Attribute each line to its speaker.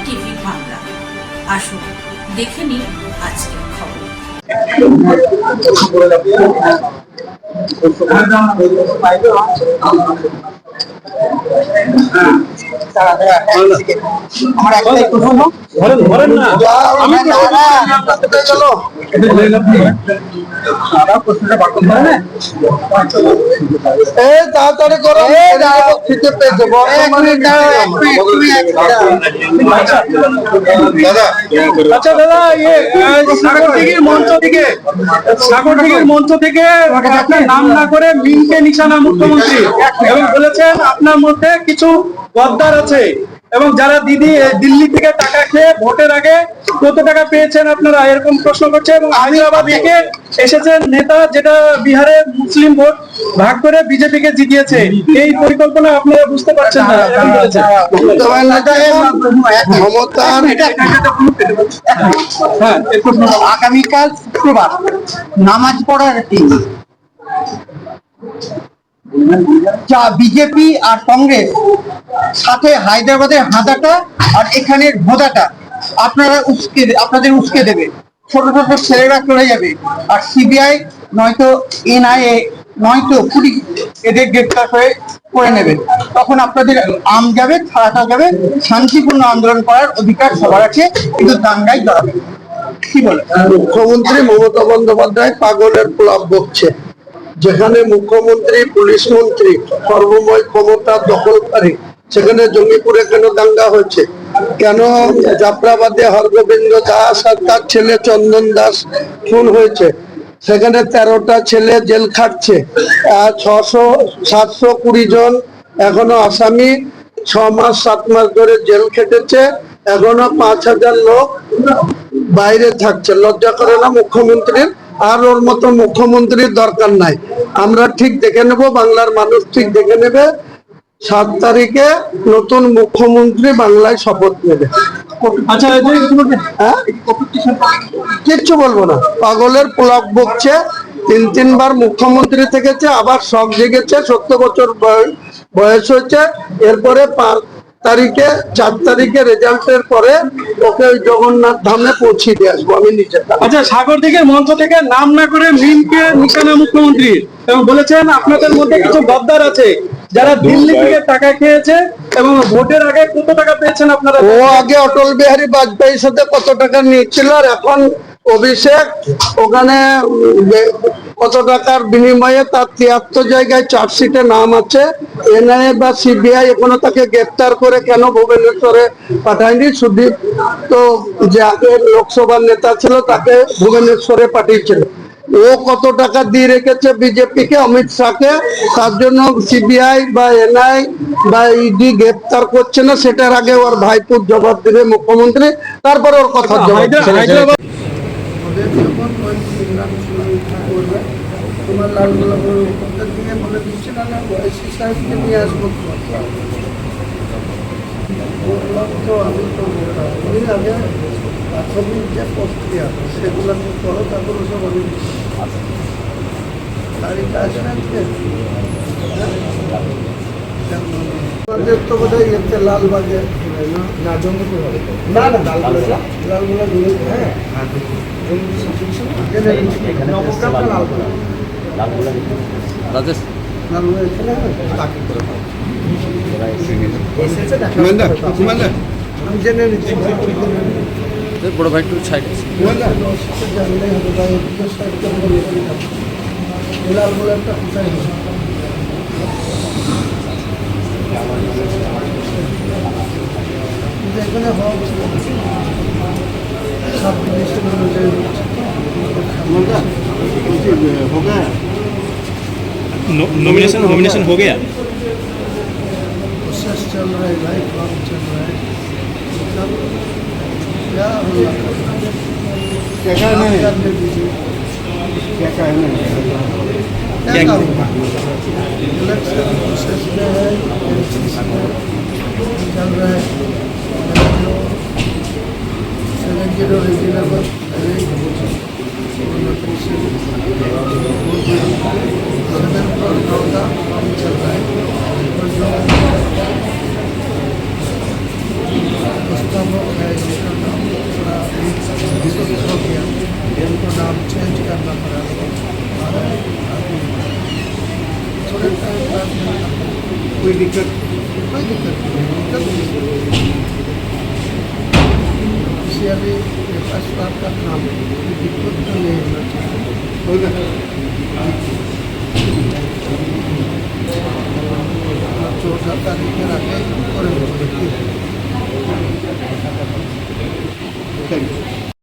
Speaker 1: TV Bangla. আসুন দেখে নিন আজকের খবর।
Speaker 2: আমার একটাই প্রশ্ন, ধরেন না আমি তাড়াতাড়ি করো, আচ্ছা দাদা, সাগরদিঘির মঞ্চ থেকে আপনার নাম না করে মিমকে নিশানা মুখ্যমন্ত্রী, এবং বলেছেন আপনার মধ্যে কিছু গদ্দার আছে, এবং যারা দিল্লি থেকে টাকা খেয়ে ভোটের আগে কত টাকা পেয়েছেন আপনারা, এরকম প্রশ্ন করছে। এবং আমিরাবাদ থেকে এসেছেন নেতা, যেটা বিহারে মুসলিম ভোট ভাগ করে বিজেপিকে জিতিয়েছে। এই পরিকল্পনা আপনারা বুঝতে পারছেন না,
Speaker 3: আগামীকাল শুক্রবার নামাজ পড়ার দিন, যা বিজেপি আর কংগ্রেস সাথে হায়দ্রাবাদের হাঁদাটা আর এখানের ভোঁদাটা আপনাদের উস্কে দেবে। ছোট ছোট ছেলেরা চলে যাবে, আর সিবিআই নয়তো এনআইএ নয়তো পুলিশ এদের গ্রেপ্তার করে নেবে। তখন আপনাদের আম যাবে, ছাড়াটা যাবে। শান্তিপূর্ণ আন্দোলন করার অধিকার সবার আছে, কিন্তু দাঙ্গায় জড়াবে। কি বলে
Speaker 2: মুখ্যমন্ত্রী মমতা বন্দ্যোপাধ্যায় পাগলের প্রলাপ বকছে, যেখানে মুখ্যমন্ত্রী পুলিশ মন্ত্রী সর্বময় ক্ষমতা দখলকারী, সেখানে জঙ্গিপুরে কেন দাঙ্গা হয়েছে? কেন জাফরাবাদে হরগোবিন্দ দাস আর তার ছেলে চন্দন দাস খুন হয়েছে? সেখানে 13টা ছেলে জেল খাটছে, 720 জন এখনো আসামি 6 মাস 7 মাস ধরে জেল খেটেছে, এখনো 5000 লোক বাইরে থাকছে। লজ্জা করে না মুখ্যমন্ত্রীর? আর ওর মতো মুখ্যমন্ত্রীর দরকার নাই। আমরা ঠিক দেখে নেব, বাংলার মানুষ ঠিক দেখে নেবে, 7 তারিখে নতুন মুখ্যমন্ত্রী বাংলায় শপথ নেবে।
Speaker 3: আচ্ছা,
Speaker 2: কিচ্ছু বলবো না, পাগলের প্রলাপ বকছে। 3বার মুখ্যমন্ত্রী থেকেছে, আবার শখ জেগেছে, 70 বছর বয়স হয়েছে। এরপরে 4 তারিখে রেজাল্টের পরে ওকে ওই জগন্নাথ ধামে পৌঁছে দিয়ে আসবো আমি নিজে।
Speaker 3: আচ্ছা, সাগরদিঘির মঞ্চ থেকে নাম না করে মিমকে নিশানা মুখ্যমন্ত্রী, এবং বলেছেন আপনাদের মধ্যে কিছু গদ্দার আছে, যারা দিল্লি থেকে টাকা খেয়েছে এবং ভোটের আগে কত টাকা পেয়েছেন আপনারা।
Speaker 2: ও আগে অটল বিহারী বাজপেয়ীর সাথে কত টাকা নিয়েছিল, আর এখন অভিষেক ওখানে কত টাকার বিনিময়ে তার 73 জায়গায় চার্জশিটে নাম আছে। এনআইএ বা সিবিআই এখনো তাকে গ্রেপ্তার করে কেন ভুবনেশ্বরে পাঠায়নি? সুদীপ তো যে আগের লোকসভার নেতা ছিল, তাকে ভুবনেশ্বরে পাঠিয়েছিল। ও কত টাকা দিয়ে রেখেছে বিজেপিকে, অমিত শাহকে, তার জন্য সিবিআই বা এনআই বা ইডি গ্রেপ্তার করছে না। সেটার আগে ওর ভাইপুর জবাব দেবে মুখ্যমন্ত্রী, তারপরে ওর কথা জবাব দেবে। তোমার লালগোলাপের উপরটা দিয়ে বলে দিচ্ছে না, ওয়াইসি সাহেবকে নিয়ে আসবো। বললাম তো আমি তো ওই আগে প্রাথমিক যে প্রক্রিয়া সেগুলো করো, তারপরে সব আমি তারিখটা আসেন আজকে। আমাদের তো বোধ হয় এতে লালবাগে না জঙ্গিপুর হবে না, লালগোলা হ্যাঁ আমি জেনে নিচ্ছি।
Speaker 4: বড় ভাই একটু সাইড
Speaker 2: জানলে হবে বা লালগোলাটা কোথায় হবে? এখানে হওয়া सब डिविजन हो गया,
Speaker 4: नॉमिनेशन हो गया,
Speaker 2: प्रोसेस चल रहा है भाई, काम चल रहा है। मतलब क्या कहना है, क्या कहना है, क्या करूँगा? इलेक्शन प्रोसेस में है, चल रहा है। थोड़े टाइम बाद कोई दिक्कत ऑफिशियली पेपर्स वर्क का काम है, कोई दिक्कत तो नहीं होना चाहिए। होगा चौथा तारीखेर आगे করে দেবো। Thank you.